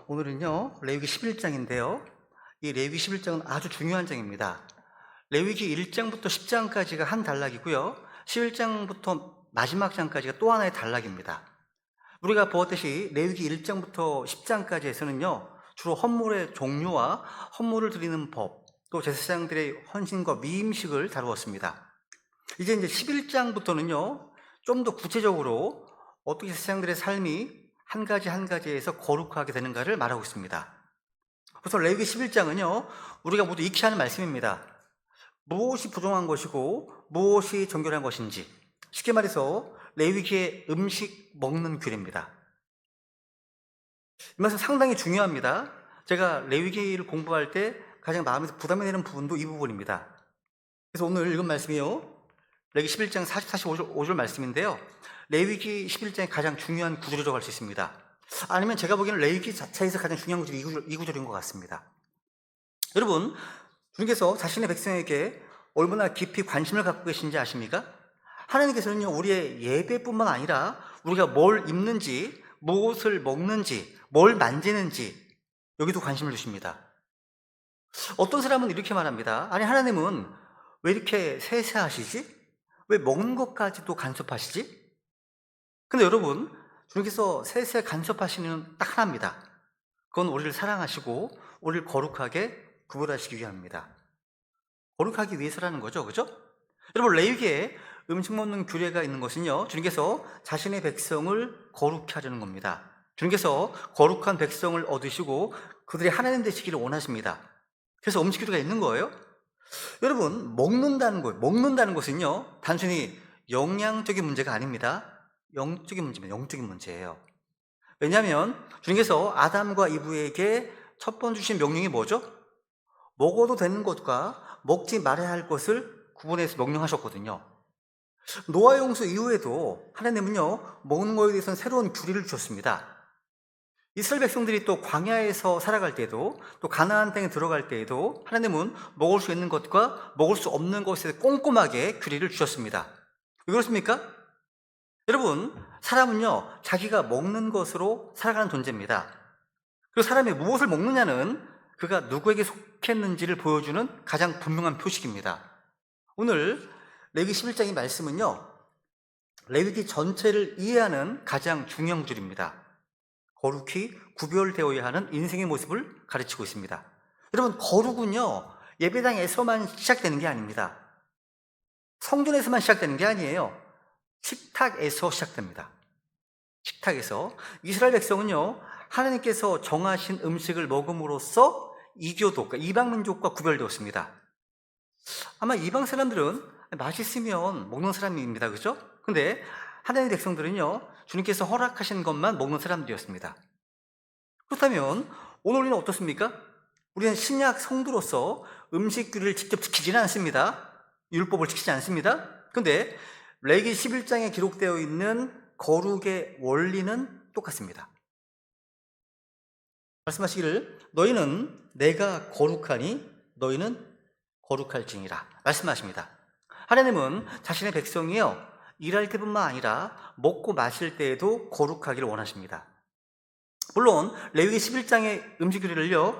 오늘은요, 레위기 11장인데요. 이 레위기 11장은 아주 중요한 장입니다. 레위기 1장부터 10장까지가 한 단락이고요. 11장부터 마지막 장까지가 또 하나의 단락입니다. 우리가 보았듯이 레위기 1장부터 10장까지에서는요, 주로 헌물의 종류와 헌물을 드리는 법, 또 제사장들의 헌신과 위임식을 다루었습니다. 이제 11장부터는요, 좀 더 구체적으로 어떻게 제사장들의 삶이 한 가지 한 가지에서 거룩하게 되는가를 말하고 있습니다. 우선 레위기 11장은요, 우리가 모두 익히 하는 말씀입니다. 무엇이 부정한 것이고 무엇이 정결한 것인지, 쉽게 말해서 레위기의 음식 먹는 규례입니다. 이 말씀 상당히 중요합니다. 제가 레위기를 공부할 때 가장 마음에서 부담이 되는 부분도 이 부분입니다. 그래서 오늘 읽은 말씀이요, 레위기 11장 40, 45절 말씀인데요, 레위기 11장의 가장 중요한 구절이라고 할 수 있습니다. 아니면 제가 보기에는 레위기 자체에서 가장 중요한 구절이 이 구절인 것 같습니다. 여러분, 주님께서 자신의 백성에게 얼마나 깊이 관심을 갖고 계신지 아십니까? 하나님께서는요, 우리의 예배뿐만 아니라 우리가 뭘 입는지, 무엇을 먹는지, 뭘 만지는지 여기도 관심을 주십니다. 어떤 사람은 이렇게 말합니다. 아니, 하나님은 왜 이렇게 세세하시지? 왜 먹는 것까지도 간섭하시지? 근데 여러분, 주님께서 세세 간섭하시는 이유는 딱 하나입니다. 그건 우리를 사랑하시고 우리를 거룩하게 구별하시기 위함입니다. 거룩하기 위해서라는 거죠, 그죠? 여러분, 레위기에 음식 먹는 규례가 있는 것은요, 주님께서 자신의 백성을 거룩히 하려는 겁니다. 주님께서 거룩한 백성을 얻으시고 그들이 하나님 되시기를 원하십니다. 그래서 음식 규례가 있는 거예요. 여러분, 먹는다는 것은요, 단순히 영양적인 문제가 아닙니다. 영적인 문제입니다. 영적인 문제예요. 왜냐하면 주님께서 아담과 이브에게 첫 번 주신 명령이 뭐죠? 먹어도 되는 것과 먹지 말아야 할 것을 구분해서 명령하셨거든요. 노아 홍수 이후에도 하나님은요, 먹는 것에 대해서는 새로운 규례를 주셨습니다. 이스라엘 백성들이 또 광야에서 살아갈 때도, 또 가나안 땅에 들어갈 때에도 하나님은 먹을 수 있는 것과 먹을 수 없는 것에 꼼꼼하게 규례를 주셨습니다. 왜 그렇습니까? 여러분, 사람은요, 자기가 먹는 것으로 살아가는 존재입니다. 그리고 사람이 무엇을 먹느냐는 그가 누구에게 속했는지를 보여주는 가장 분명한 표식입니다. 오늘 레위기 11장의 말씀은요, 레위기 전체를 이해하는 가장 중요한 구절입니다. 거룩히 구별되어야 하는 인생의 모습을 가르치고 있습니다. 여러분, 거룩은요, 예배당에서만 시작되는 게 아닙니다. 성전에서만 시작되는 게 아니에요. 식탁에서 시작됩니다. 식탁에서. 이스라엘 백성은요, 하나님께서 정하신 음식을 먹음으로써 이교도, 그러니까 이방 민족과 구별되었습니다. 아마 이방 사람들은 맛있으면 먹는 사람입니다. 그죠? 근데 하나님의 백성들은요, 주님께서 허락하신 것만 먹는 사람들이었습니다. 그렇다면 오늘 우리는 어떻습니까? 우리는 신약 성도로서 음식 규례를 직접 지키지는 않습니다. 율법을 지키지 않습니다. 근데 레위기 11장에 기록되어 있는 거룩의 원리는 똑같습니다. 말씀하시기를 너희는 내가 거룩하니 너희는 거룩할지니라 말씀하십니다. 하나님은 자신의 백성이요, 일할 때뿐만 아니라 먹고 마실 때에도 거룩하기를 원하십니다. 물론 레위기 11장의 음식 규례를요,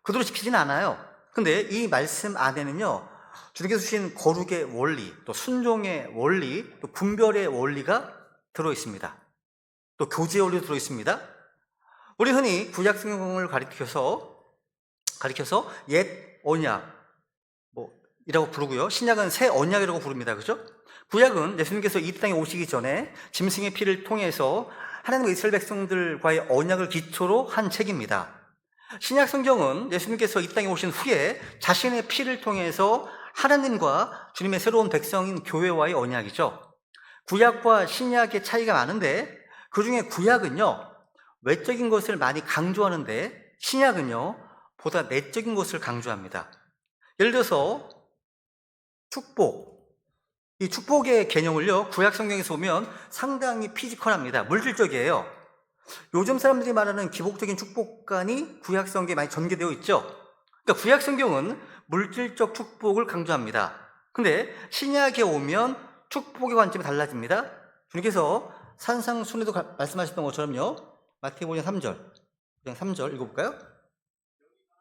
그대로 지키지는 않아요. 근데 이 말씀 안에는요, 주님께서 주신 거룩의 원리, 또 순종의 원리, 또 분별의 원리가 들어있습니다. 또 교제의 원리도 들어있습니다. 우리 흔히 구약 성경을 가리켜서 옛 언약 이라고 부르고요, 신약은 새 언약이라고 부릅니다. 그죠? 구약은 예수님께서 이 땅에 오시기 전에 짐승의 피를 통해서 하나님과 이스라엘 백성들과의 언약을 기초로 한 책입니다. 신약 성경은 예수님께서 이 땅에 오신 후에 자신의 피를 통해서 하나님과 주님의 새로운 백성인 교회와의 언약이죠. 구약과 신약의 차이가 많은데 그 중에 구약은요, 외적인 것을 많이 강조하는데 신약은요, 보다 내적인 것을 강조합니다. 예를 들어서 축복, 이 축복의 개념을요, 구약 성경에서 보면 상당히 피지컬합니다. 물질적이에요. 요즘 사람들이 말하는 기복적인 축복관이 구약 성경에 많이 전개되어 있죠. 그러니까 구약 성경은 물질적 축복을 강조합니다. 근데 신약에 오면 축복의 관점이 달라집니다. 주님께서 산상순례도 말씀하셨던 것처럼요, 마태복음 3절 그냥 3절 읽어볼까요?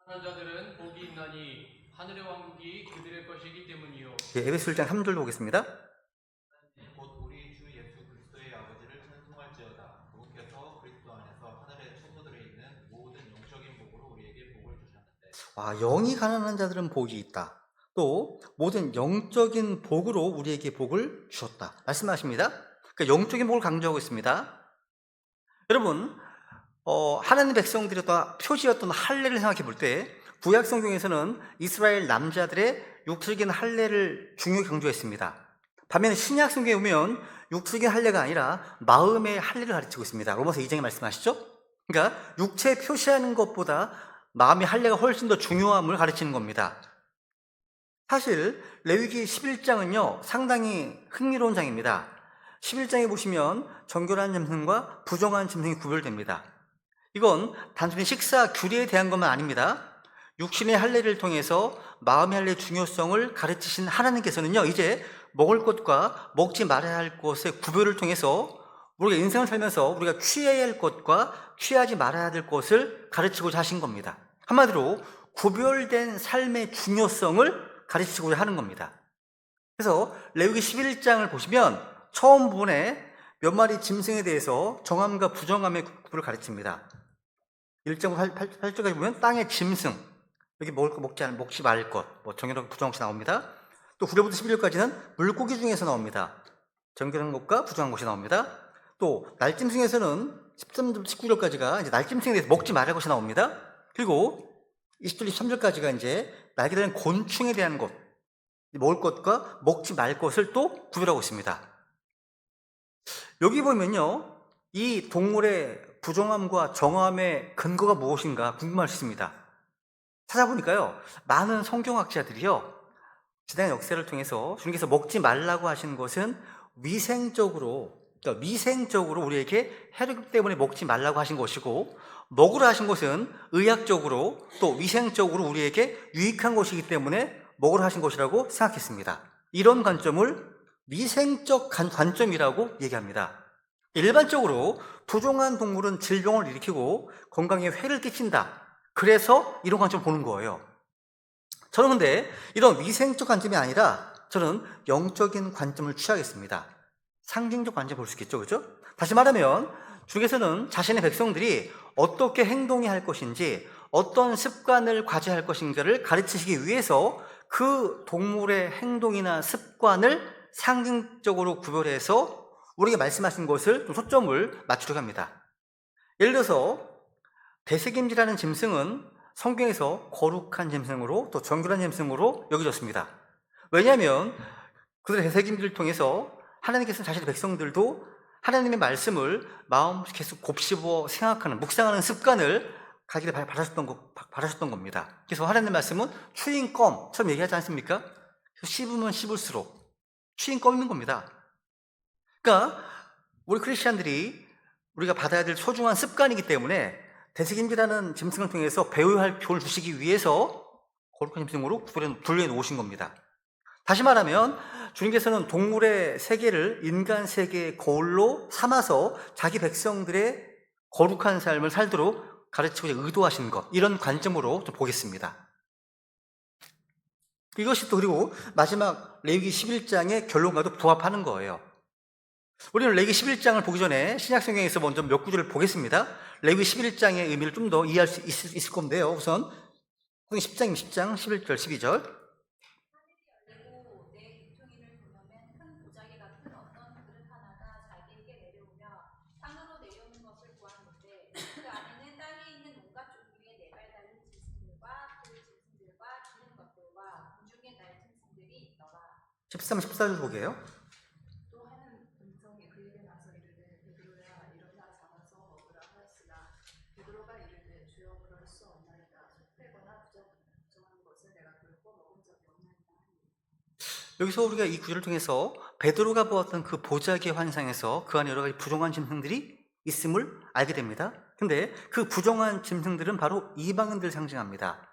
가난한 자들은 복이 있나니 하늘의 왕국이 그들의 것이기 때문이요. 예, 에베소 1장 3절 보겠습니다. 곧 우리 주 예수 그리스도의 아버지를 찬송할지어다. 그분께서 그리스도 안에서 하늘의 천소들에 있는 모든 영적인 복으로 우리에게 복을 주셨는데. 영이 가난한 자들은 복이 있다. 또 모든 영적인 복으로 우리에게 복을 주셨다 말씀하십니다. 그러니까 영적인 복을 강조하고 있습니다. 여러분, 하나님 백성들이 어떤 표지였던 할례를 생각해 볼 때 구약 성경에서는 이스라엘 남자들의 육체적인 할례를 중요히 강조했습니다. 반면에 신약 성경에 보면 육체적인 할례가 아니라 마음의 할례를 가르치고 있습니다. 로마서 2장에 말씀하시죠? 그러니까 육체에 표시하는 것보다 마음의 할례가 훨씬 더 중요함을 가르치는 겁니다. 사실 레위기 11장은요 상당히 흥미로운 장입니다. 11장에 보시면 정결한 짐승과 부정한 짐승이 구별됩니다. 이건 단순히 식사 규례에 대한 것만 아닙니다. 육신의 할례를 통해서 마음의 할례의 중요성을 가르치신 하나님께서는요 이제 먹을 것과 먹지 말아야 할 것의 구별을 통해서 우리가 인생을 살면서 우리가 취해야 할 것과 취하지 말아야 될 것을 가르치고자 하신 겁니다. 한마디로 구별된 삶의 중요성을 가르치고자 하는 겁니다. 그래서 레위기 11장을 보시면 처음 부분에 몇 마리 짐승에 대해서 정함과 부정함의 구분을 가르칩니다. 1장 8절까지 보면 땅의 짐승, 여기 먹을 것 먹지 말 것, 정결하고 부정한 것이 나옵니다. 또 9절부터 11절까지는 물고기 중에서 나옵니다. 정결한 것과 부정한 것이 나옵니다. 또 날짐승에서는 13절부터 19절까지가 이제 날짐승에 대해서 먹지 말할 것이 나옵니다. 그리고 20절, 23절까지가 이제 날개 달린 곤충에 대한 것, 먹을 것과 먹지 말 것을 또 구별하고 있습니다. 여기 보면요, 이 동물의 부정함과 정함의 근거가 무엇인가 궁금할 수 있습니다. 찾아보니까요, 많은 성경학자들이요, 지난 역사를 통해서 주님께서 먹지 말라고 하신 것은 위생적으로 우리에게 해롭기 때문에 먹지 말라고 하신 것이고, 먹으라 하신 것은 의학적으로 또 위생적으로 우리에게 유익한 것이기 때문에 먹으라 하신 것이라고 생각했습니다. 이런 관점을 위생적 관점이라고 얘기합니다. 일반적으로 부정한 동물은 질병을 일으키고 건강에 해를 끼친다. 그래서 이런 관점을 보는 거예요. 저는 근데 이런 위생적 관점이 아니라 저는 영적인 관점을 취하겠습니다. 상징적 관점을 볼 수 있겠죠, 그죠? 다시 말하면 주께서는 자신의 백성들이 어떻게 행동해야 할 것인지, 어떤 습관을 가져야 할 것인가를 가르치시기 위해서 그 동물의 행동이나 습관을 상징적으로 구별해서 우리에게 말씀하신 것을 좀 초점을 맞추려고 합니다. 예를 들어서 대세김질하는 짐승은 성경에서 거룩한 짐승으로 또 정결한 짐승으로 여겨졌습니다. 왜냐하면 그들의 대세김질을 통해서 하나님께서는 자신의 백성들도 하나님의 말씀을 마음 계속 곱씹어 생각하는, 묵상하는 습관을 가기를 바라셨던 겁니다. 그래서 하나님의 말씀은 추인껌처럼 얘기하지 않습니까? 씹으면 씹을수록 추인껌인 겁니다. 그러니까 우리 크리스찬들이 우리가 받아야 될 소중한 습관이기 때문에 대세김질하는 짐승을 통해서 배워야 할 교훈을 주시기 위해서 거룩한 짐승으로 분류해 놓으신 겁니다. 다시 말하면 주님께서는 동물의 세계를 인간 세계의 거울로 삼아서 자기 백성들의 거룩한 삶을 살도록 가르치고 의도하신 것, 이런 관점으로 좀 보겠습니다. 이것이 또 그리고 마지막 레위기 11장의 결론과도 부합하는 거예요. 우리는 레위기 11장을 보기 전에 신약 성경에서 먼저 몇 구절을 보겠습니다. 레위기 11장의 의미를 좀 더 이해할 수 있을 건데요. 우선 10장 11절 12절 짐승들이 있더라. 13, 14절 보게요. 또 하는 음성이 그에게 나서 이르되 베드로야 일어나 잡아서 먹으라 하였으나 베드로가 이르되 주여 그럴 수 없나이다. 속되거나 부정한 것을 내가 결코 먹은 적이 없나이다 하니. 여기서 우리가 이 구절을 통해서 베드로가 보았던 그 보자기의 환상에서 그 안에 여러 가지 부정한 짐승들이 있음을 알게 됩니다. 근데 그 부정한 짐승들은 바로 이방인들 상징합니다.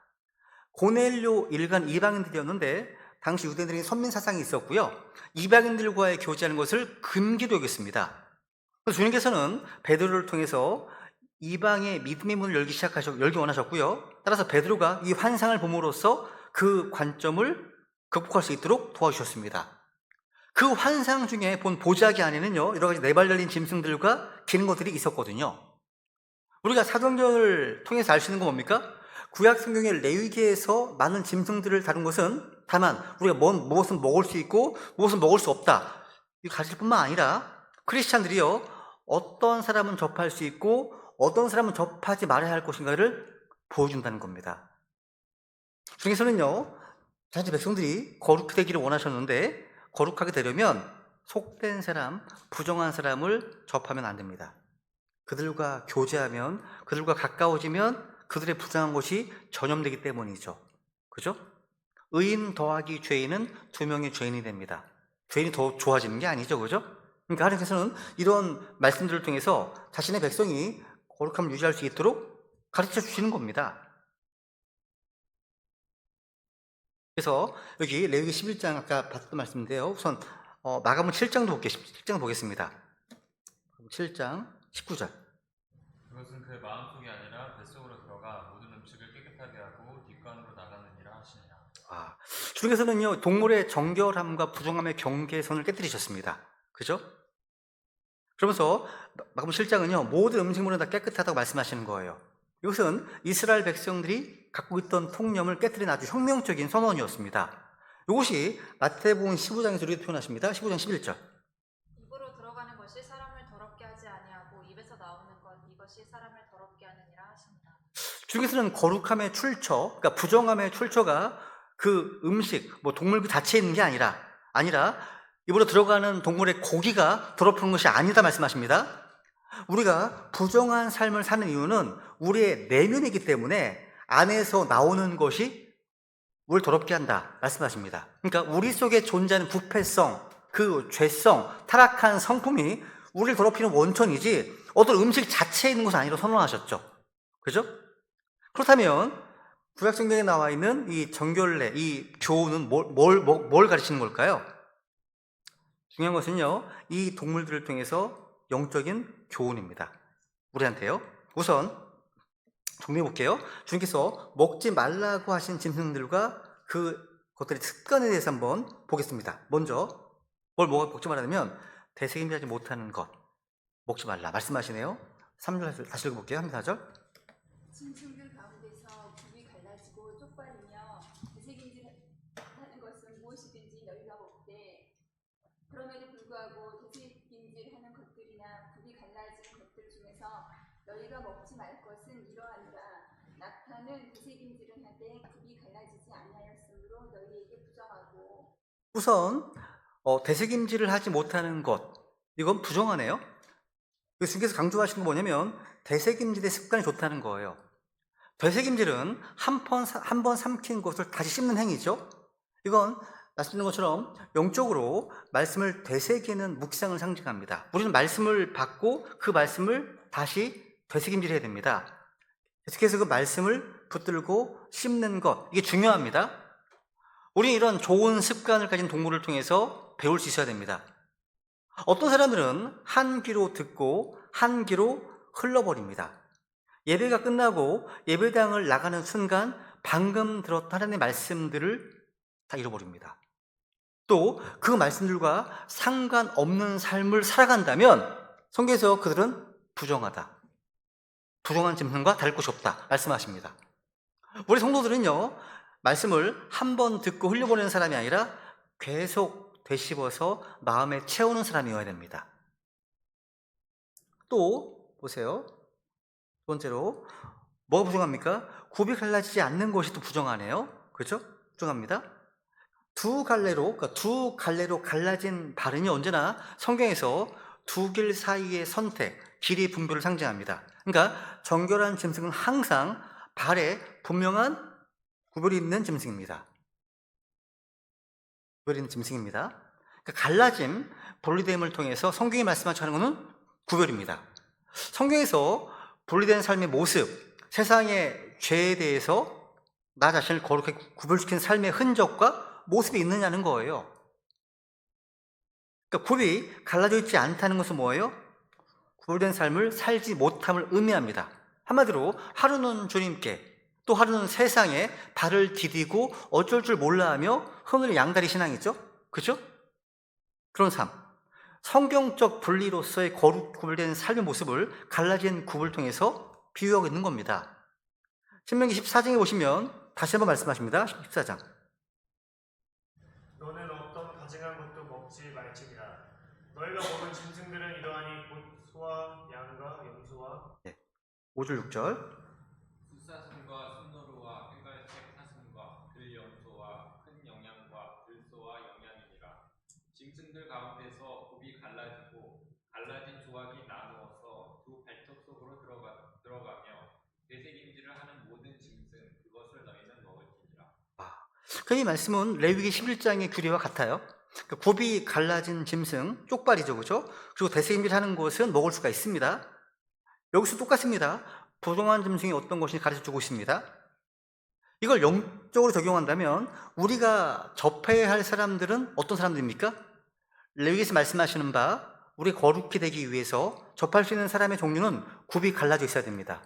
고넬료 일간 이방인들이었는데 당시 유대인들이 선민 사상이 있었고요. 이방인들과의 교제하는 것을 금기로 여겼습니다. 그래서 주님께서는 베드로를 통해서 이방의 믿음의 문을 열기 원하셨고요. 따라서 베드로가 이 환상을 봄으로써 그 관점을 극복할 수 있도록 도와주셨습니다. 그 환상 중에 본 보자기 안에는요, 여러 가지 네 발 달린 짐승들과 기는 것들이 있었거든요. 우리가 사도행전을 통해서 알 수 있는 건 뭡니까? 구약 성경의 레위기에서 많은 짐승들을 다룬 것은 다만 우리가 무엇은 먹을 수 있고 무엇은 먹을 수 없다, 이 가르칠 뿐만 아니라 크리스찬들이요, 어떤 사람은 접할 수 있고 어떤 사람은 접하지 말아야 할 것인가를 보여준다는 겁니다. 중에서는요, 자신의 백성들이 거룩히 되기를 원하셨는데 거룩하게 되려면 속된 사람, 부정한 사람을 접하면 안 됩니다. 그들과 교제하면, 그들과 가까워지면 그들의 부정한 것이 전염되기 때문이죠. 그죠? 의인 더하기 죄인은 2명의 죄인이 됩니다. 죄인이 더 좋아지는 게 아니죠. 그죠? 그러니까 하나님께서는 이런 말씀들을 통해서 자신의 백성이 거룩함을 유지할 수 있도록 가르쳐 주시는 겁니다. 그래서 여기 레위기 11장 아까 봤던 말씀인데요. 우선 마가복음 7장 보겠습니다. 7장 19절. 그것은 그의 마음속이 아니라 뱃속으로 들어가 모든 음식을 깨끗하게 하고 뒷간으로 나가느니라 하시니라. 주님께서는요, 동물의 정결함과 부정함의 경계선을 깨뜨리셨습니다. 그죠? 그러면서 마가복음 7장은요, 모든 음식물은 다 깨끗하다고 말씀하시는 거예요. 이것은 이스라엘 백성들이 갖고 있던 통념을 깨뜨린 아주 혁명적인 선언이었습니다. 이것이 마태복음 15장에서 이렇게 표현하십니다. 15장 11절. 입으로 들어가는 것이 사람을 더럽게 하지 아니하고 입에서 나오는 것 이것이 사람을 더럽게 하느니라 하십니다. 주님께서는 거룩함의 출처, 그러니까 부정함의 출처가 그 음식, 동물 그 자체에 있는 게 아니라 입으로 들어가는 동물의 고기가 더럽히는 것이 아니다 말씀하십니다. 우리가 부정한 삶을 사는 이유는 우리의 내면이기 때문에 안에서 나오는 것이 우리를 더럽게 한다 말씀하십니다. 그러니까 우리 속에 존재하는 부패성, 그 죄성, 타락한 성품이 우리를 더럽히는 원천이지 어떤 음식 자체에 있는 것은 아니라고 선언하셨죠. 그죠? 그렇다면 구약 성경에 나와 있는 이 정결례, 이 교훈은 뭘 가르치는 걸까요? 중요한 것은요, 이 동물들을 통해서 영적인 교훈입니다. 우리한테요. 우선 정리해 볼게요. 주님께서 먹지 말라고 하신 짐승들과 그것들의 습관에 대해서 한번 보겠습니다. 먼저 먹지 말라면 되새김질하지 못하는 것 먹지 말라 말씀하시네요. 3절 다시 읽어볼게요. 3, 4절. 짐승들 가운데서 굽이 갈라지고 쪽발이며 되새김질하는 것은 무엇이든지 너희가 먹되 그럼에도 불구하고 되새김질하는 것들이나 굽이 갈라진 것들 중에서 너희가 먹지 말 것은 이러하니라. 낙타는 되새김질은 하되 굽이 갈라지지 아니하였으므로 너희에게 부정하고. 우선 되새김질을 하지 못하는 것, 이건 부정하네요. 주님께서 강조하신 건 뭐냐면 되새김질의 습관이 좋다는 거예요. 되새김질은 한 번 삼킨 것을 다시 씹는 행위죠. 이건 말씀드린 것처럼 영적으로 말씀을 되새기는 묵상을 상징합니다. 우리는 말씀을 받고 그 말씀을 다시 되새김질해야 됩니다. 계속해서 그 말씀을 붙들고 씹는 것, 이게 중요합니다. 우리는 이런 좋은 습관을 가진 동물을 통해서 배울 수 있어야 됩니다. 어떤 사람들은 한 귀로 듣고 한 귀로 흘러버립니다. 예배가 끝나고 예배당을 나가는 순간 방금 들었던 하나님의 말씀들을 다 잃어버립니다. 또 그 말씀들과 상관없는 삶을 살아간다면 성경에서 그들은 부정하다, 부정한 짐승과 다를 것이 없다 말씀하십니다. 우리 성도들은요, 말씀을 한 번 듣고 흘려보내는 사람이 아니라 계속 되씹어서 마음에 채우는 사람이어야 됩니다. 또 보세요. 두 번째로 뭐가 부정합니까? 굽이 갈라지지 않는 것이 또 부정하네요. 그렇죠? 부정합니다. 두 갈래로 갈라진 발은이 언제나 성경에서 두 길 사이의 선택, 길이 분별을 상징합니다. 그러니까 정결한 짐승은 항상 발에 분명한 구별이 있는 짐승입니다. 그러니까 갈라짐, 분리됨을 통해서 성경이 말씀하는 것은 구별입니다. 성경에서 분리된 삶의 모습, 세상의 죄에 대해서 나 자신을 거룩하게 구별시키는 삶의 흔적과 모습이 있느냐는 거예요. 그러니까 굽이 갈라져 있지 않다는 것은 뭐예요? 구별된 삶을 살지 못함을 의미합니다. 한마디로 하루는 주님께, 또 하루는 세상에 발을 디디고 어쩔 줄 몰라하며 흐느는 양다리 신앙이죠. 그죠? 그런 삶. 성경적 분리로서의 구별된 삶의 모습을 갈라진 굽을 통해서 비유하고 있는 겁니다. 신명기 14장에 보시면 다시 한번 말씀하십니다. 14장. 너는 어떤 가증한 것도 먹지 말지니라. 너희가 먹은 짐승들은 이러하니 곧 소와 양과 염소와 5절 6절. 숫사슴과 순노루와 흰갈색 사슴과 들염소와 큰 영양과 들소와 영양이니라. 짐승들 가운데서 굽이 갈라지고 갈라진 조각이 나누어서 두 발톱 속으로 들어가며 되새김질을 하는 모든 짐승 그것을 너희는 먹을지니라. 이 말씀은 레위기 11장의 규례와 같아요. 굽이 갈라진 짐승, 쪽발이죠, 그죠? 그리고 되새김질하는 것은 먹을 수가 있습니다. 여기서 똑같습니다. 부정한 짐승이 어떤 것인지 가르쳐주고 있습니다. 이걸 영적으로 적용한다면 우리가 접해야 할 사람들은 어떤 사람들입니까? 레위기에서 말씀하시는 바 우리 거룩히 되기 위해서 접할 수 있는 사람의 종류는 굽이 갈라져 있어야 됩니다.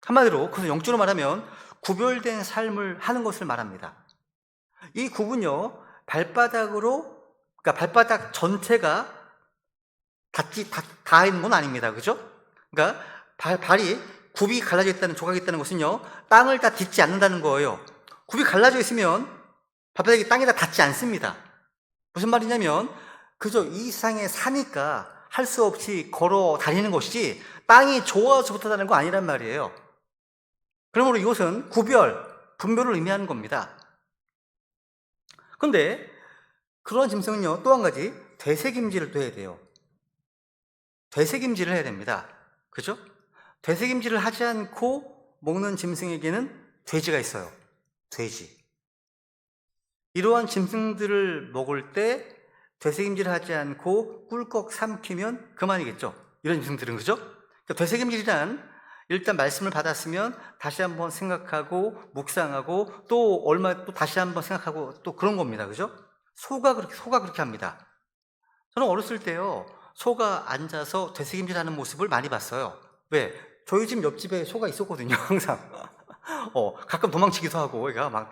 한마디로 그래서 영적으로 말하면 구별된 삶을 하는 것을 말합니다. 이 굽은요 발바닥으로, 그러니까 발바닥 전체가 닿아 있는 건 아닙니다. 그죠? 그러니까 발이 굽이 갈라져 있다는, 조각이 있다는 것은요 땅을 다 딛지 않는다는 거예요. 굽이 갈라져 있으면 발바닥이 땅에다 닿지 않습니다. 무슨 말이냐면 그저 이 세상에 사니까 할 수 없이 걸어 다니는 것이지 땅이 좋아서 붙어다니는 거 아니란 말이에요. 그러므로 이것은 분별을 의미하는 겁니다. 그런데 그런 짐승은요 또 한 가지 되새김질을 또 해야 돼요. 되새김질을 해야 됩니다. 그죠? 되새김질을 하지 않고 먹는 짐승에게는 돼지가 있어요. 돼지. 이러한 짐승들을 먹을 때 되새김질을 하지 않고 꿀꺽 삼키면 그만이겠죠. 이런 짐승들은, 그죠? 그러니까 되새김질이란 일단 말씀을 받았으면 다시 한번 생각하고 묵상하고 또 다시 한번 생각하고 또 그런 겁니다. 그죠? 소가 그렇게 합니다. 저는 어렸을 때요 소가 앉아서 되새김질하는 모습을 많이 봤어요. 왜? 저희 집 옆집에 소가 있었거든요. 항상 가끔 도망치기도 하고 얘가 막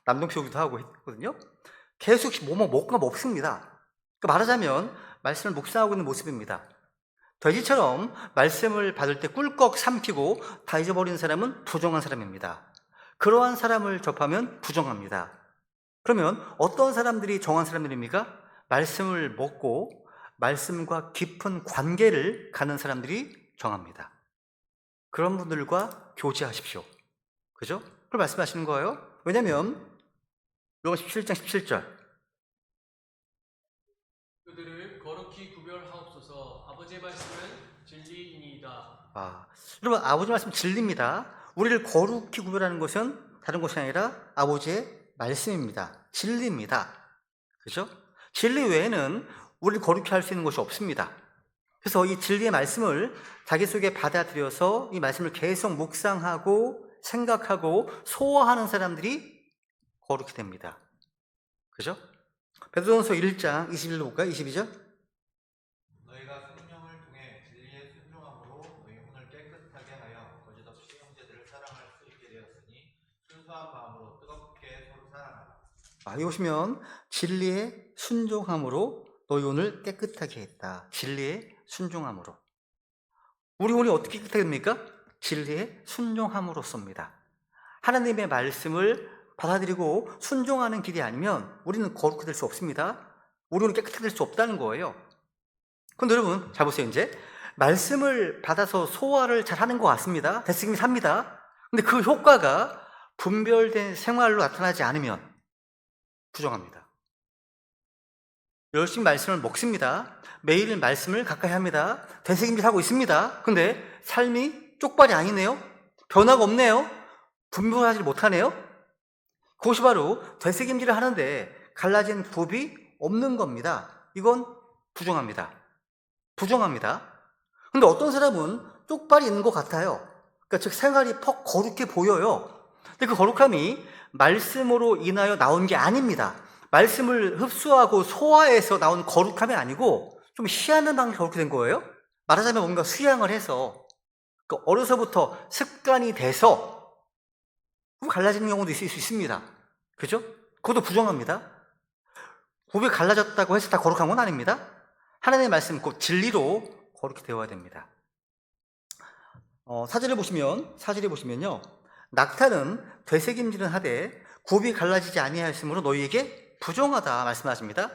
남동 피우기도 하고 했거든요. 계속 뭐가 먹습니다. 그러니까 말하자면 말씀을 묵상하고 있는 모습입니다. 돼지처럼 말씀을 받을 때 꿀꺽 삼키고 다 잊어버리는 사람은 부정한 사람입니다. 그러한 사람을 접하면 부정합니다. 그러면 어떤 사람들이 정한 사람들입니까? 말씀을 먹고 말씀과 깊은 관계를 가는 사람들이 정합니다. 그런 분들과 교제하십시오. 그죠? 그걸 말씀하시는 거예요. 왜냐하면 로마 17장 17절 그들을 거룩히 구별하옵소서. 아버지의 말씀은 진리이니이다. 여러분 아버지 말씀 진리입니다. 우리를 거룩히 구별하는 것은 다른 것이 아니라 아버지의 말씀입니다. 진리입니다. 그죠? 진리 외에는 우리를 거룩히 할 수 있는 것이 없습니다. 그래서 이 진리의 말씀을 자기 속에 받아들여서 이 말씀을 계속 묵상하고 생각하고 소화하는 사람들이 거룩히 됩니다. 그죠? 베드로전서 1장 21절 볼까요? 22절? 너희가 성령을 통해 진리에 순종함으로 너희 혼을 깨끗하게 하여 거짓없이 형제들을 사랑할 수 있게 되었으니 순수한 마음으로 뜨겁게 서로 사랑하라. 여기 보시면 진리에 순종함으로 너희 혼을 깨끗하게 했다. 진리에 순종함으로. 우리 혼이 어떻게 깨끗하게 됩니까? 진리에 순종함으로써입니다. 하나님의 말씀을 받아들이고 순종하는 길이 아니면 우리는 거룩히 될 수 없습니다. 우리 혼이 깨끗하게 될 수 없다는 거예요. 그런데 여러분 잘 보세요. 이제 말씀을 받아서 소화를 잘 하는 것 같습니다. 되새김질 합니다. 근데 그 효과가 분별된 생활로 나타나지 않으면 부정합니다. 열심히 말씀을 먹습니다. 매일 말씀을 가까이 합니다. 되새김질 하고 있습니다. 근데 삶이 쪽발이 아니네요. 변화가 없네요. 분별하지 못하네요. 그것이 바로 되새김질을 하는데 갈라진 굽이 없는 겁니다. 이건 부정합니다. 근데 어떤 사람은 쪽발이 있는 것 같아요. 그러니까 즉 생활이 퍽 거룩해 보여요. 근데 그 거룩함이 말씀으로 인하여 나온 게 아닙니다. 말씀을 흡수하고 소화해서 나온 거룩함이 아니고 좀 희한한 방식으로 그렇게 된 거예요. 말하자면 뭔가 수양을 해서 어려서부터 습관이 돼서 갈라지는 경우도 있을 수 있습니다. 그죠? 그것도 부정합니다. 굽이 갈라졌다고 해서 다 거룩한 건 아닙니다. 하나님의 말씀, 곧 진리로 거룩히 되어야 됩니다. 사절에 보시면요. 낙타는 되새김질은 하되 굽이 갈라지지 아니하였으므로 너희에게 부정하다 말씀하십니다.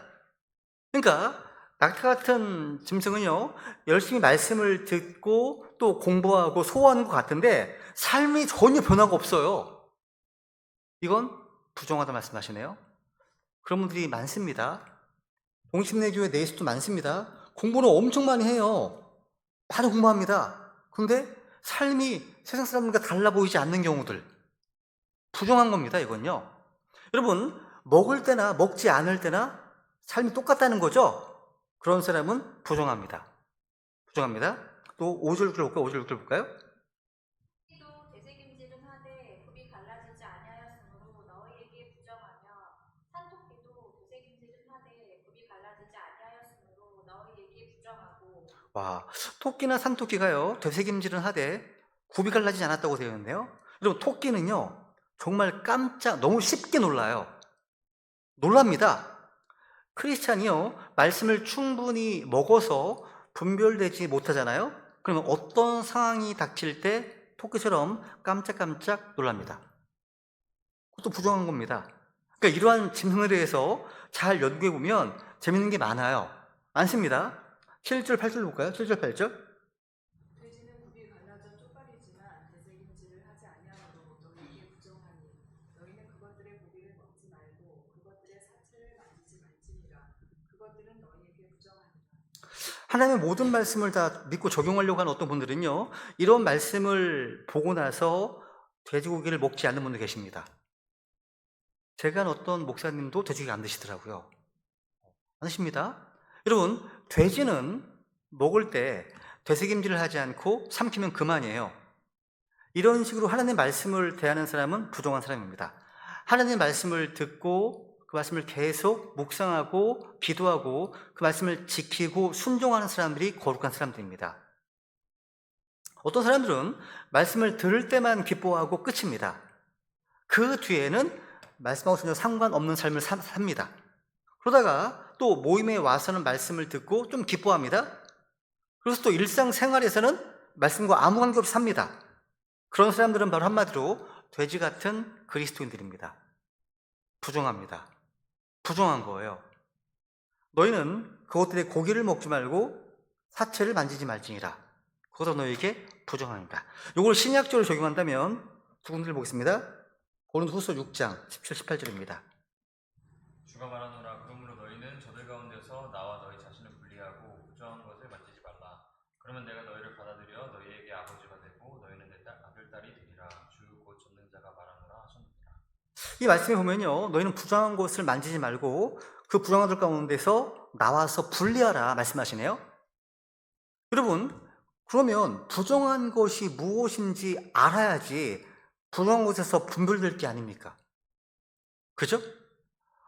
그러니까 낙타 같은 짐승은요, 열심히 말씀을 듣고 또 공부하고 소화하는 것 같은데 삶이 전혀 변화가 없어요. 이건 부정하다 말씀하시네요. 그런 분들이 많습니다. 동심내교회 내에서도 많습니다. 공부를 엄청 많이 해요. 많이 공부합니다. 그런데 삶이 세상 사람들과 달라 보이지 않는 경우들, 부정한 겁니다. 이건요. 여러분, 먹을 때나 먹지 않을 때나 삶이 똑같다는 거죠? 그런 사람은 부정합니다. 부정합니다. 또 5절 6절 볼까요? 5절 6절 볼까요? 또 되새김질은 하되 굽이 갈라지지 아니하였으므로 너희에게 부정하며 산토끼도 되새김질은 하되 굽이 갈라지지 아니하였으므로 너희에게 부정하고. 와, 토끼나 산토끼가요, 되새김질은 하되 굽이 갈라지지 않았다고 되어 있는데요. 여러분, 토끼는요, 정말 너무 쉽게 놀라요. 놀랍니다. 크리스찬이요, 말씀을 충분히 먹어서 분별되지 못하잖아요. 그러면 어떤 상황이 닥칠 때 토끼처럼 깜짝깜짝 놀랍니다. 그것도 부정한 겁니다. 그러니까 이러한 짐승에 대해서 잘 연구해 보면 재밌는 게 많아요. 많습니다. 7절 8절 볼까요? 7절 8절. 돼지는 굽이 갈라져 쪼가리지만 되새김질을 하지 아니하므로 너희에게 부정하니 너희는 그것들의 고기를 먹지 말고 그것들의 사체를 만지지 말지니라. 그것들은 너희에게 부정하니라. 하나님의 모든 말씀을 다 믿고 적용하려고 하는 어떤 분들은요, 이런 말씀을 보고 나서 돼지고기를 먹지 않는 분들 계십니다. 제가 아는 어떤 목사님도 돼지고기 안 드시더라고요. 안 드십니다. 여러분, 돼지는 먹을 때 되새김질을 하지 않고 삼키면 그만이에요. 이런 식으로 하나님의 말씀을 대하는 사람은 부정한 사람입니다. 하나님의 말씀을 듣고 그 말씀을 계속 묵상하고 기도하고 그 말씀을 지키고 순종하는 사람들이 거룩한 사람들입니다. 어떤 사람들은 말씀을 들을 때만 기뻐하고 끝입니다. 그 뒤에는 말씀하고 전혀 상관없는 삶을 삽니다. 그러다가 또 모임에 와서는 말씀을 듣고 좀 기뻐합니다. 그래서 또 일상생활에서는 말씀과 아무 관계없이 삽니다. 그런 사람들은 바로 한마디로 돼지 같은 그리스도인들입니다. 부정합니다. 부정한 거예요. 너희는 그것들의 고기를 먹지 말고 사체를 만지지 말지니라. 그것도 너희에게 부정합니다. 이걸 신약적으로 적용한다면 두 군데를 보겠습니다. 고린도후서 6장 17, 18절입니다. 주가 말하노라. 그러므로 너희는 저들 가운데서 나와 너희 자신을 분리하고 부정한 것을 만지지 말라. 그러면 내가 너희를 받아들여 너희에게 아버지가 되고 너희는 내 아들 딸이 되리라. 주 곧 전능자가 말하노라 하셨느니라. 이 말씀에 보면요, 너희는 부정한 것을 만지지 말고 그 부정한 것 가운데서 나와서 분리하라 말씀하시네요. 여러분, 그러면 부정한 것이 무엇인지 알아야지 부정한 것에서 분별될 게 아닙니까? 그죠?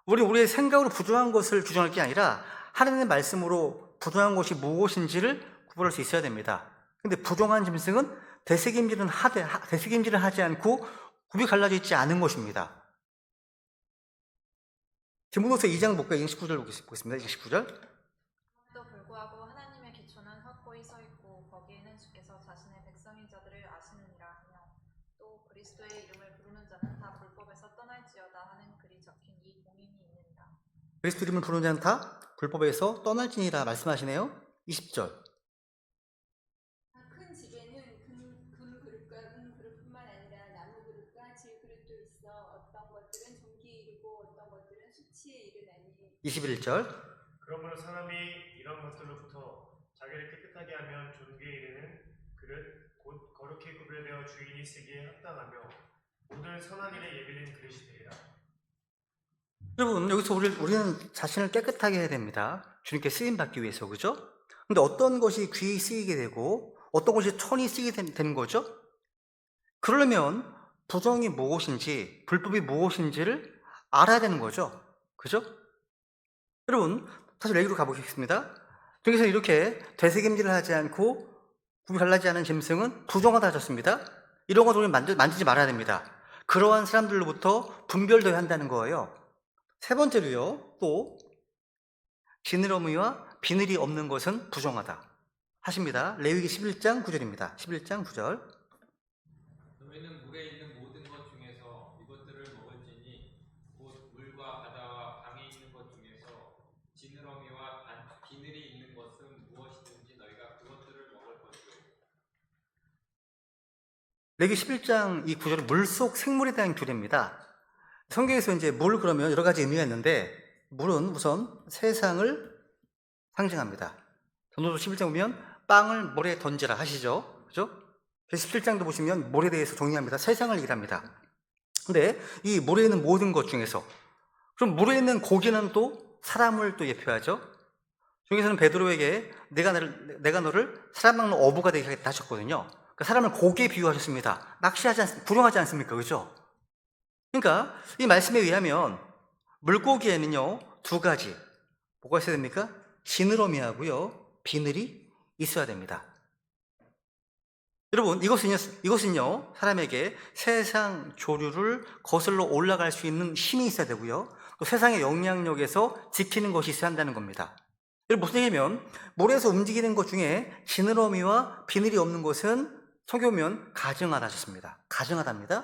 우리의 생각으로 부정한 것을 규정할 게 아니라 하나님의 말씀으로 부정한 것이 무엇인지를 구분할 수 있어야 됩니다. 근데 부정한 짐승은 되새김질은 하지 않고 굽이 갈라져 있지 않은 것입니다. 디모데후서 2장 볼까요? 29절 보겠습니다. 29절. 또 불구하고 하나님의 기초는 확고히 서 있고 거기에는 주께서 자신의 백성인 자들을 아시느니라 하며 또 그리스도의 이름을 부르는 자는 다 불법에서 떠날지어다 하는 글이 적힌 이 공인이 있느니라. 그리스도 이름을 부르는 자는 다 불법에서 떠날지니라 말씀하시네요. 20절. 큰 집에는 금 그릇과 은 그릇뿐만 아니라 나무 그릇과 질 그릇도 있어 어떤 것들은 존귀에 이르고 어떤 것들은 수치에 이르나니. 21절. 그러므로 사람이 이런 것들로부터 자기를 깨끗하게 하면 존귀에 이르는 그릇 곧 거룩히 구별되어 주인이 쓰기에 합당하며 모든 선한 일에 예비된 그릇이 되리라. 여러분, 여기서 우리는 자신을 깨끗하게 해야 됩니다. 주님께 쓰임받기 위해서, 그죠? 근데 어떤 것이 귀히 쓰이게 되고 어떤 것이 천히 쓰이게 되는 거죠? 그러려면 부정이 무엇인지 불법이 무엇인지를 알아야 되는 거죠. 그죠? 여러분, 다시 레위기로 가보겠습니다. 여기서 이렇게 되새김질을 하지 않고 굽이 갈라지지 않은 짐승은 부정하다 하셨습니다. 이런 것을 우리는 만지지 말아야 됩니다. 그러한 사람들로부터 분별되어야 한다는 거예요. 세 번째로요, 또 지느러미와 비늘이 없는 것은 부정하다 하십니다. 레위기 11장 9절입니다. 11장 9절. 너희는 물에 있는 모든 것 중에서 이것들을 먹을지니 곧 물과 바다와 강에 있는 것 중에서 지느러미와 비늘이 있는 것은 무엇이든지 너희가 그것들을 먹을 것이요. 레위기 11장 이 구절은 물속 생물에 대한 규례입니다. 성경에서 이제 물 그러면 여러 가지 의미가 있는데 물은 우선 세상을 상징합니다. 전도서 11장 보면 빵을 모래에 던지라 하시죠. 그죠? 17장도 보시면 물에 대해서 정의합니다. 세상을 얘기합니다. 근데 이 물에 있는 모든 것 중에서 그럼 물에 있는 고기는 또 사람을 또 예표하죠. 여기서는 베드로에게 내가 너를 사람 먹는 어부가 되게 하겠다 하셨거든요. 그러니까 사람을 고기에 비유하셨습니다. 불용하지 않습니까? 그죠? 그러니까 이 말씀에 의하면 물고기에는요 2가지 뭐가 있어야 됩니까? 지느러미하고요 비늘이 있어야 됩니다. 여러분 이것은요 사람에게 세상 조류를 거슬러 올라갈 수 있는 힘이 있어야 되고요 또 세상의 영향력에서 지키는 것이 있어야 한다는 겁니다. 여러분 무슨 얘기냐면 모래에서 움직이는 것 중에 지느러미와 비늘이 없는 것은 성경에 보면 가증하다 하셨습니다. 가증하답니다.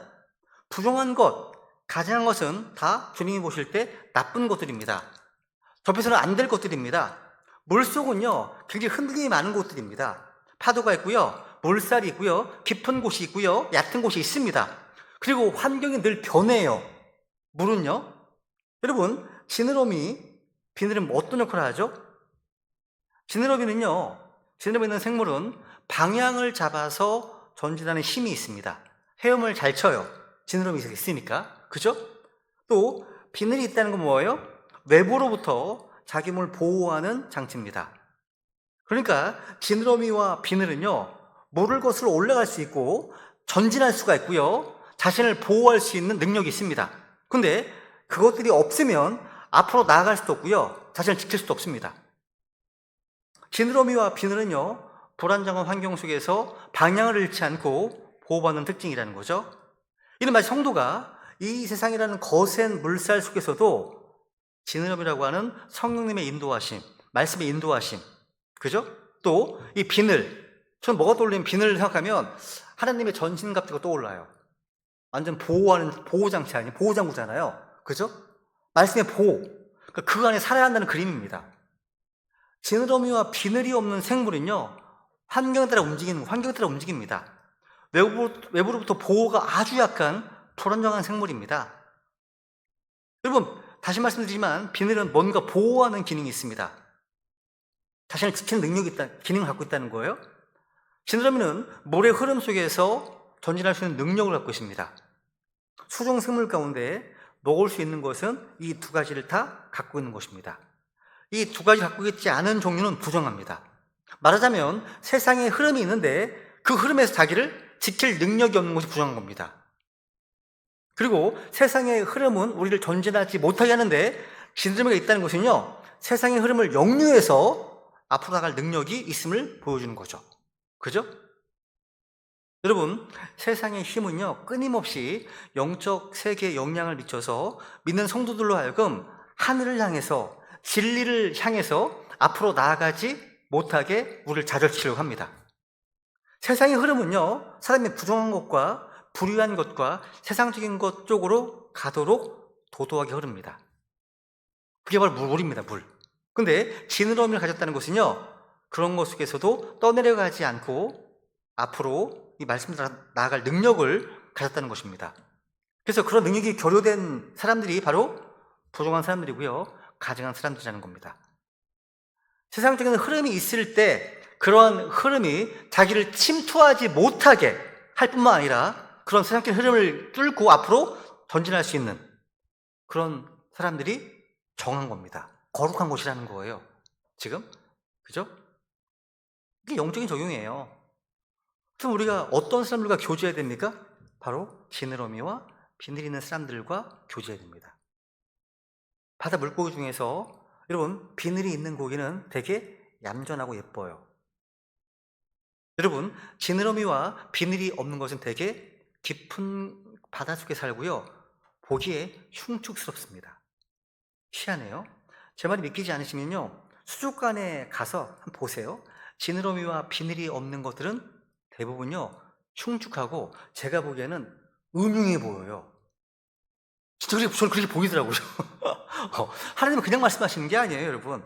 부정한 것, 가증한 것은 다 주님이 보실 때 나쁜 것들입니다. 접해서는 안 될 것들입니다. 물속은요 굉장히 흔들림이 많은 곳들입니다. 파도가 있고요 물살이 있고요 깊은 곳이 있고요 얕은 곳이 있습니다. 그리고 환경이 늘 변해요. 물은요 여러분 지느러미, 비늘은 어떤 역할을 하죠? 지느러미는 생물은 방향을 잡아서 전진하는 힘이 있습니다. 헤엄을 잘 쳐요. 지느러미 있으니까. 그죠? 또 비늘이 있다는 건 뭐예요? 외부로부터 자기 몸을 보호하는 장치입니다. 그러니까 지느러미와 비늘은요 물을 거슬러 올라갈 수 있고 전진할 수가 있고요 자신을 보호할 수 있는 능력이 있습니다. 근데 그것들이 없으면 앞으로 나아갈 수도 없고요 자신을 지킬 수도 없습니다. 지느러미와 비늘은요 불안정한 환경 속에서 방향을 잃지 않고 보호받는 특징이라는 거죠. 이는 마치 성도가 이 세상이라는 거센 물살 속에서도 지느러미라고 하는 성령님의 인도하심, 말씀의 인도하심, 그죠? 또 이 비늘, 저는 뭐가 떠올리면 비늘을 생각하면 하나님의 전신갑주가 떠올라요. 완전 보호하는 보호장치 아니에요? 보호장구잖아요. 그죠? 말씀의 보호, 그러니까 그 안에 살아야 한다는 그림입니다. 지느러미와 비늘이 없는 생물은요 환경에 따라 움직입니다. 외부로부터 보호가 아주 약한 불안정한 생물입니다. 여러분 다시 말씀드리지만 비늘은 뭔가 보호하는 기능이 있습니다. 자신을 지키는 기능을 갖고 있다는 거예요. 지느러미는 모래 흐름 속에서 전진할 수 있는 능력을 갖고 있습니다. 수중 생물 가운데 먹을 수 있는 것은 이 2가지를 다 갖고 있는 것입니다. 이 2가지 갖고 있지 않은 종류는 부정합니다. 말하자면 세상에 흐름이 있는데 그 흐름에서 자기를 지킬 능력이 없는 것이 부정한 겁니다. 그리고 세상의 흐름은 우리를 전진하지 못하게 하는데 지느러미가 있다는 것은요 세상의 흐름을 역류해서 앞으로 나갈 능력이 있음을 보여주는 거죠. 그죠? 여러분 세상의 힘은요 끊임없이 영적 세계에 영향을 미쳐서 믿는 성도들로 하여금 하늘을 향해서 진리를 향해서 앞으로 나아가지 못하게 우리를 좌절시키려고 합니다. 세상의 흐름은요 사람의 부정한 것과 불의한 것과 세상적인 것 쪽으로 가도록 도도하게 흐릅니다. 그게 바로 물입니다. 물. 근데 지느러미를 가졌다는 것은요 그런 것 속에서도 떠내려가지 않고 앞으로 이 말씀대로 나아갈 능력을 가졌다는 것입니다. 그래서 그런 능력이 결여된 사람들이 바로 부정한 사람들이고요 가증한 사람들이라는 겁니다. 세상적인 흐름이 있을 때 그러한 흐름이 자기를 침투하지 못하게 할 뿐만 아니라 그런 세상적인 흐름을 뚫고 앞으로 전진할 수 있는 그런 사람들이 정한 겁니다. 거룩한 곳이라는 거예요. 지금 그죠? 이게 영적인 적용이에요. 그럼 우리가 어떤 사람들과 교제해야 됩니까? 바로 지느러미와 비늘 있는 사람들과 교제해야 됩니다. 바다 물고기 중에서 여러분 비늘이 있는 고기는 되게 얌전하고 예뻐요. 여러분, 지느러미와 비늘이 없는 것은 되게 깊은 바닷속에 살고요. 보기에 흉측스럽습니다. 희한해요. 제 말이 믿기지 않으시면요, 수족관에 가서 한번 보세요. 지느러미와 비늘이 없는 것들은 대부분요 흉측하고 제가 보기에는 음흉해 보여요. 진짜 저는 그렇게 보이더라고요. 하나님은 그냥 말씀하시는 게 아니에요, 여러분.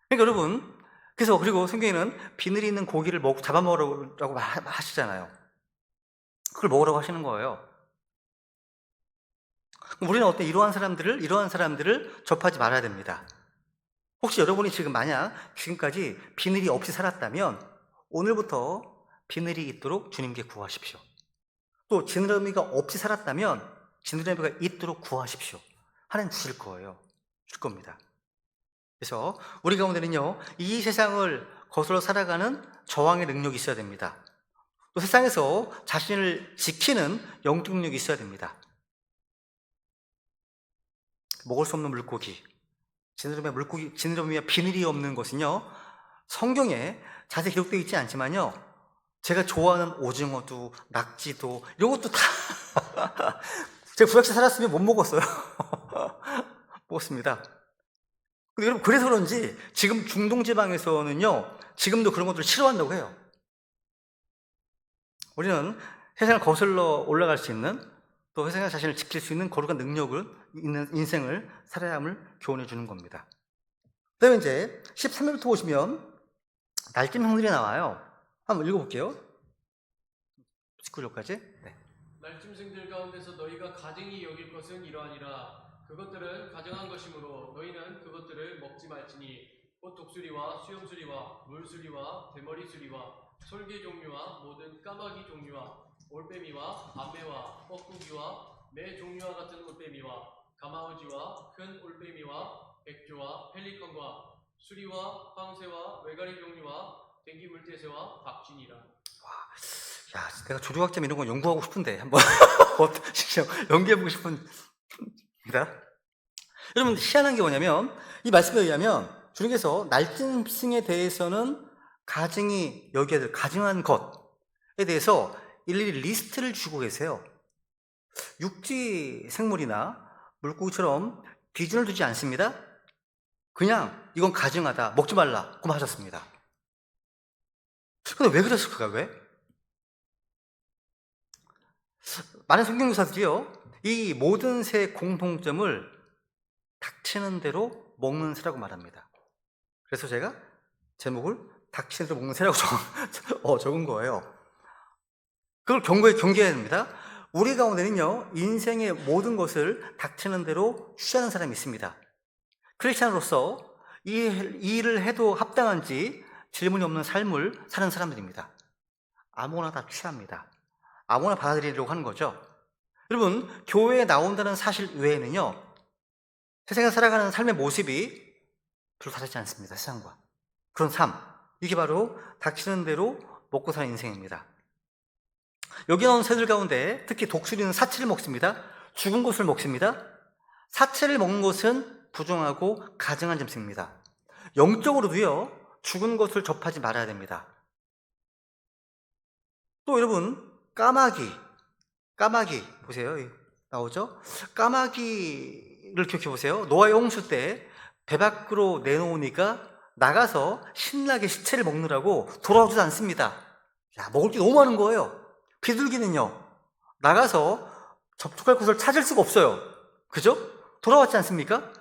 그러니까 여러분, 그리고 성경에는 비늘이 있는 고기를 잡아먹으라고 하시잖아요. 그걸 먹으라고 하시는 거예요. 우리는 이러한 사람들을 접하지 말아야 됩니다. 혹시 여러분이 지금까지 비늘이 없이 살았다면 오늘부터 비늘이 있도록 주님께 구하십시오. 또 지느러미가 없이 살았다면 지느러미가 있도록 구하십시오. 하나님 주실 거예요. 줄 겁니다. 그래서 우리 가운데는요, 이 세상을 거슬러 살아가는 저항의 능력이 있어야 됩니다. 또 세상에서 자신을 지키는 영적 능력이 있어야 됩니다. 먹을 수 없는 물고기, 지느러미와 비늘이 없는 것은요, 성경에 자세히 기록되어 있지 않지만요, 제가 좋아하는 오징어도 낙지도 이런 것도 다 제가 부잣집 살았으면 못 먹었어요. 먹었습니다. 근데 여러분, 그래서 그런지 지금 중동 지방에서는요, 지금도 그런 것들을 싫어한다고 해요. 우리는 세상을 거슬러 올라갈 수 있는, 또 세상의 자신을 지킬 수 있는 거룩한 능력을 있는 인생을 살아야 함을 교훈해 주는 겁니다. 그 다음에 이제 13절부터 보시면 날짐 형들이 나와요. 한번 읽어볼게요. 19절까지. 네. 말씀생들 가운데서 너희가 가증히 여길 것은 이러하니라. 그것들은 가증한 것이므로 너희는 그것들을 먹지 말지니 곧 독수리와 수염수리와 물수리와 대머리수리와 솔개 종류와 모든 까마귀 종류와 올빼미와 밤매와 뻐꾸기와 매 종류와 같은 올빼미와 가마우지와 큰 올빼미와 백조와 펠리컨과 수리와 황새와 외가리 종류와 댕기 물대새와 박쥐니라. 야, 내가 조류학자면 이런 거 연구하고 싶은데 한번 연구해보고 싶습니다. 여러분, 희한한 게 뭐냐면 이 말씀에 의하면 주님께서 날짐승에 대해서는 가증히 여겨야 될 가증한 것에 대해서 일일이 리스트를 주고 계세요. 육지 생물이나 물고기처럼 기준을 두지 않습니다. 그냥 이건 가증하다, 먹지 말라, 그만 하셨습니다. 근데 왜 그랬을까요? 왜? 많은 성경교사들이요, 이 모든 새의 공통점을 닥치는 대로 먹는 새라고 말합니다. 그래서 제가 제목을 닥치는 대로 먹는 새라고 적은 거예요. 그걸 경계해야 됩니다. 우리 가운데는요, 인생의 모든 것을 닥치는 대로 취하는 사람이 있습니다. 크리스찬으로서 이 일을 해도 합당한지 질문이 없는 삶을 사는 사람들입니다. 아무거나 다 취합니다. 아무거나 받아들이려고 하는 거죠. 여러분, 교회에 나온다는 사실 외에는요, 세상에 살아가는 삶의 모습이 별로 다르지 않습니다. 세상과. 그런 삶, 이게 바로 닥치는 대로 먹고 사는 인생입니다. 여기 나온 새들 가운데 특히 독수리는 사체를 먹습니다. 죽은 것을 먹습니다. 사체를 먹는 것은 부정하고 가증한 짐승입니다. 영적으로도요, 죽은 것을 접하지 말아야 됩니다. 또 여러분, 까마귀 보세요. 나오죠? 까마귀를 기억해 보세요. 노아의 홍수 때 배 밖으로 내놓으니까 나가서 신나게 시체를 먹느라고 돌아오지도 않습니다. 야, 먹을 게 너무 많은 거예요. 비둘기는요, 나가서 접촉할 곳을 찾을 수가 없어요. 그죠? 돌아왔지 않습니까?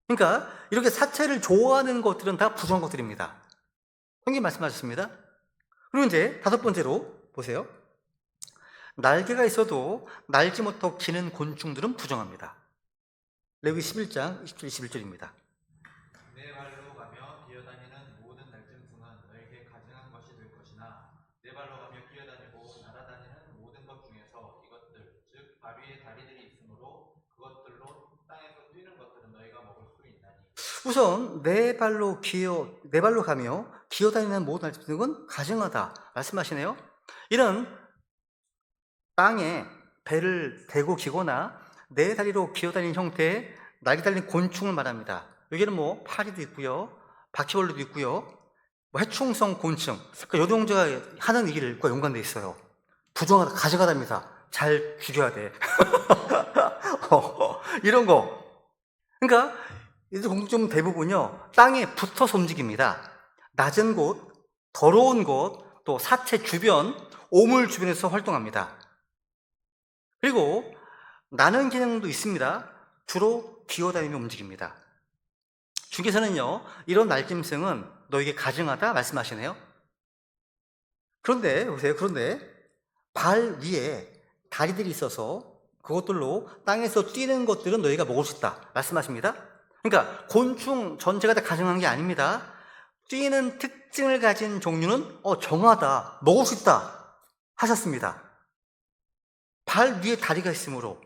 그러니까 이렇게 사체를 좋아하는 것들은 다 부정한 것들입니다. 성경이 말씀하셨습니다. 그리고 이제 5번째로 보세요. 날개가 있어도 날지 못하고 기는 곤충들은 부정합니다. 레위 11장 20절 21절입니다. 내 발로 가며 기어다니는 모든 날짐승은 너에게 가증한 것이 될 것이나 내 발로 가며 기어다니고 날아다니는 모든 것 중에서 이것들 즉 발 위에 다리들이 있으므로 그것들로 땅에서 뛰는 것들은 너희가 먹을 수 있나니. 우선 내 발로 가며 기어다니는 모든 날짐승은 가증하다 말씀하시네요. 이런 땅에 배를 대고 기거나 네 다리로 기어다니는 형태의 날개 달린 곤충을 말합니다. 여기는 파리도 있고요, 바퀴벌레도 있고요. 뭐 해충성 곤충. 그러니까 요동자가 하는 일과 연관돼 있어요. 부정하다, 가져가답니다. 잘 죽여야 돼. 이런 거. 그러니까 이들 공중 대부분요 땅에 붙어서 움직입니다. 낮은 곳, 더러운 곳, 또 사체 주변, 오물 주변에서 활동합니다. 그리고 나는 기능도 있습니다. 주로 기어다니며 움직입니다. 주께서는요 이런 날짐승은 너에게 가증하다 말씀하시네요. 그런데 보세요. 그런데 발 위에 다리들이 있어서 그것들로 땅에서 뛰는 것들은 너희가 먹을 수 있다 말씀하십니다. 그러니까 곤충 전체가 다 가증한 게 아닙니다. 뛰는 특징을 가진 종류는 정하다, 먹을 수 있다 하셨습니다. 발 위에 다리가 있으므로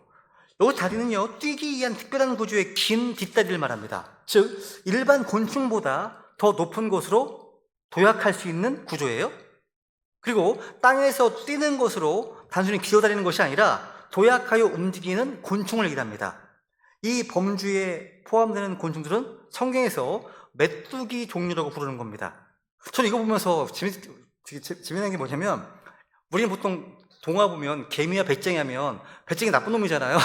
이 다리는요 뛰기 위한 특별한 구조의 긴 뒷다리를 말합니다. 즉 일반 곤충보다 더 높은 곳으로 도약할 수 있는 구조예요. 그리고 땅에서 뛰는 것으로 단순히 기어다니는 것이 아니라 도약하여 움직이는 곤충을 얘기합니다. 이 범주에 포함되는 곤충들은 성경에서 메뚜기 종류라고 부르는 겁니다. 저는 이거 보면서 재미난 게 뭐냐면 우리는 보통 동화 보면 개미와 배짱이 하면 배짱이 나쁜 놈이잖아요.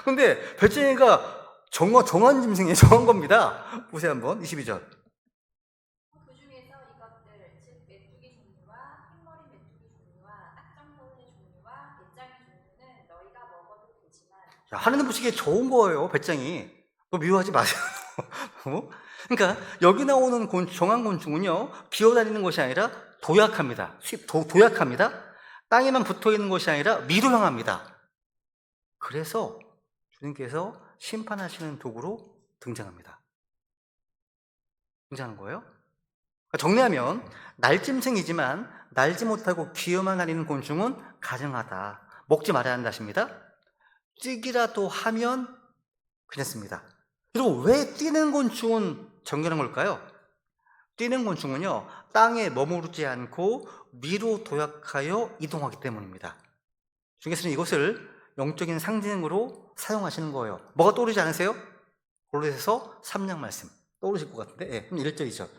근데 배짱이가 정한 짐승이에요. 정한 겁니다. 보세요 한번 22절. 그 중에서 이것들 즉 메뚜기 종류와 흰머리 메뚜기 종류와 딱정머리 종류와 배짱이 종류는 너희가 먹어도 되지만 야, 하나님 보시기에 좋은 거예요. 배짱이. 뭐 미워하지 마세요. 그러니까 여기 나오는 정한 곤충은요 기어다니는 것이 아니라 도약합니다. 도약합니다. 땅에만 붙어있는 것이 아니라 위로 향합니다. 그래서 주님께서 심판하시는 도구로 등장합니다. 등장하는 거예요. 그러니까 정리하면 날짐승이지만 날지 못하고 기어만 다니는 곤충은 가증하다. 먹지 말아야 한다 하십니다. 뛰기라도 하면 괜찮습니다. 그리고 왜 뛰는 곤충은 정결한 걸까요? 뛰는 곤충은요 땅에 머무르지 않고 위로 도약하여 이동하기 때문입니다. 주께서는 이것을 영적인 상징으로 사용하시는 거예요. 뭐가 떠오르지 않으세요? 골로새서 3장 말씀 떠오르실 것 같은데, 예, 그럼 1절이죠.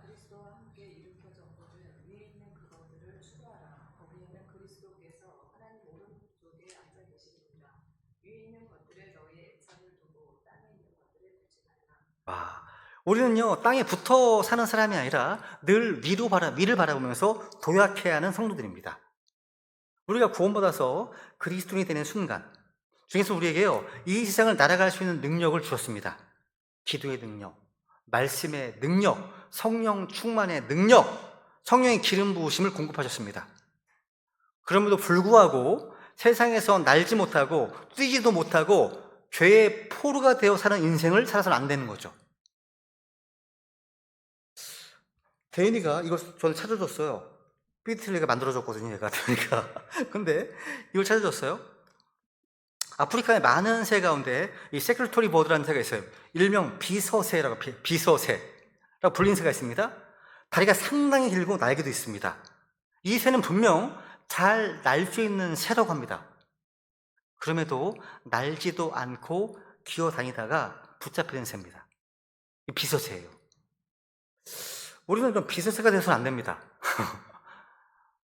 그리스도와 함께 일으켜져 거든 위에 있는 그것들을 추구하라. 거기에는 그리스도께서 하나님 오른쪽에 앉아 계시느니라. 위에 있는 것들에 너희의 애착을 두고 땅에 있는 것들을 두지 말라. 우리는요 땅에 붙어 사는 사람이 아니라 늘 위를 바라보면서 도약해야 하는 성도들입니다. 우리가 구원받아서 그리스도인이 되는 순간 주께서 우리에게요 이 세상을 날아갈 수 있는 능력을 주셨습니다. 기도의 능력, 말씀의 능력, 성령 충만의 능력, 성령의 기름 부으심을 공급하셨습니다. 그럼에도 불구하고 세상에서 날지 못하고 뛰지도 못하고 죄의 포로가 되어 사는 인생을 살아서는 안 되는 거죠. 대인이가 이걸 저는 찾아줬어요. 삐틀리가 만들어줬거든요, 얘가. 그러니까. 근데 이걸 찾아줬어요. 아프리카의 많은 새 가운데 이 세크리토리 버드라는 새가 있어요. 일명 비서새라고 불리는 새가 있습니다. 다리가 상당히 길고 날개도 있습니다. 이 새는 분명 잘 날 수 있는 새라고 합니다. 그럼에도 날지도 않고 기어다니다가 붙잡히는 새입니다. 이 비서새예요. 우리는 좀 비서새가 돼서는 안 됩니다.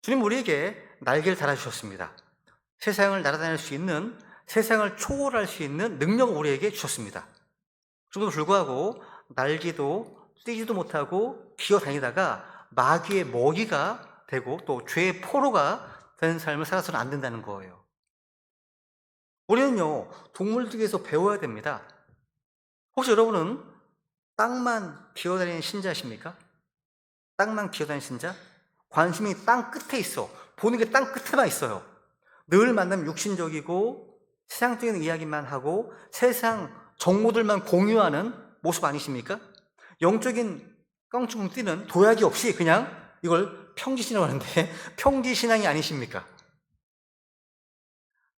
주님 우리에게 날개를 달아주셨습니다. 세상을 날아다닐 수 있는, 세상을 초월할 수 있는 능력을 우리에게 주셨습니다. 그럼에도 불구하고 날지도 뛰지도 못하고 기어다니다가 마귀의 먹이가 되고 또 죄의 포로가 되는 삶을 살아서는 안 된다는 거예요. 우리는요 동물들에게서 배워야 됩니다. 혹시 여러분은 땅만 기어다니는 신자십니까? 땅만 기어다니는 신자? 관심이 땅 끝에 있어. 보는 게 땅 끝에만 있어요. 늘 만나면 육신적이고 세상적인 이야기만 하고 세상 정보들만 공유하는 모습 아니십니까? 영적인 깡충 뛰는 도약이 없이 그냥 이걸 평지신앙을 하는데 평지신앙이 아니십니까?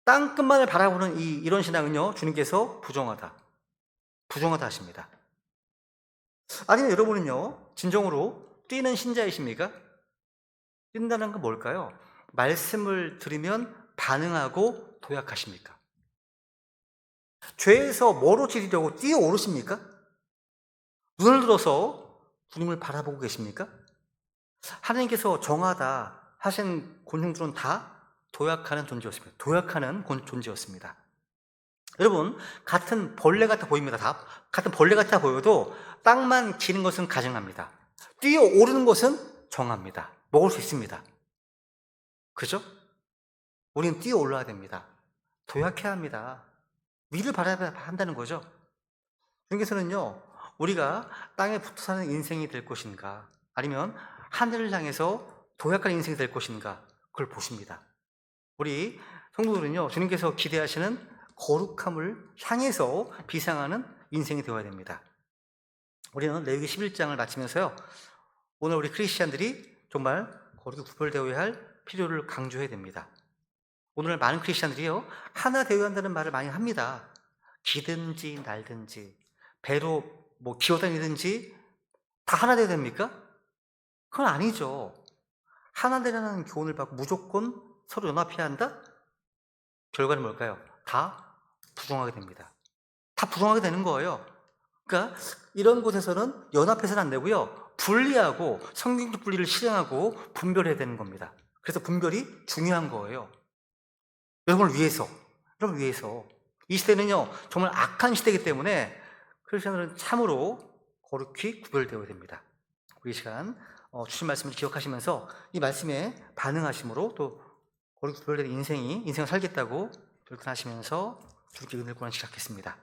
땅 끝만을 바라보는 이런 신앙은요 주님께서 부정하다 하십니다. 아니면 여러분은요 진정으로 뛰는 신자이십니까? 뛴다는 건 뭘까요? 말씀을 들으면 반응하고 도약하십니까? 죄에서 멀어지려고 뛰어오르십니까? 눈을 들어서 주님을 바라보고 계십니까? 하나님께서 정하다 하신 곤충들은 다 도약하는 존재였습니다. 도약하는 존재였습니다. 여러분, 같은 벌레 같아 보입니다. 다 같은 벌레 같아 보여도 땅만 기는 것은 가증합니다. 뛰어오르는 것은 정합니다. 먹을 수 있습니다. 그죠? 우리는 뛰어올라야 됩니다. 도약해야 합니다. 위를 바라봐야 한다는 거죠. 주님께서는요, 우리가 땅에 붙어 사는 인생이 될 것인가, 아니면 하늘을 향해서 도약한 인생이 될 것인가, 그걸 보십니다. 우리 성도들은요, 주님께서 기대하시는 거룩함을 향해서 비상하는 인생이 되어야 됩니다. 우리는 레위기 11장을 마치면서요, 오늘 우리 크리스찬들이 정말 거룩히 구별되어야 할 필요를 강조해야 됩니다. 오늘 많은 크리스찬들이요, 하나 되어야 한다는 말을 많이 합니다. 기든지 날든지 배로 기어다니든지 다 하나 되어야 됩니까? 그건 아니죠. 하나 되라는 교훈을 받고 무조건 서로 연합해야 한다? 결과는 뭘까요? 다 부정하게 됩니다. 다 부정하게 되는 거예요. 그러니까 이런 곳에서는 연합해서는 안 되고요, 분리하고 성경적 분리를 실행하고 분별해야 되는 겁니다. 그래서 분별이 중요한 거예요. 여러분을 위해서, 여러분을 위해서. 이 시대는요, 정말 악한 시대이기 때문에 크리스천들은 참으로 거룩히 구별되어야 됩니다. 우리 이 시간 주신 말씀을 기억하시면서 이 말씀에 반응하심으로 또 거룩히 구별된 인생을 살겠다고 결단하시면서 주께 은혜를 구하는 시작하겠습니다.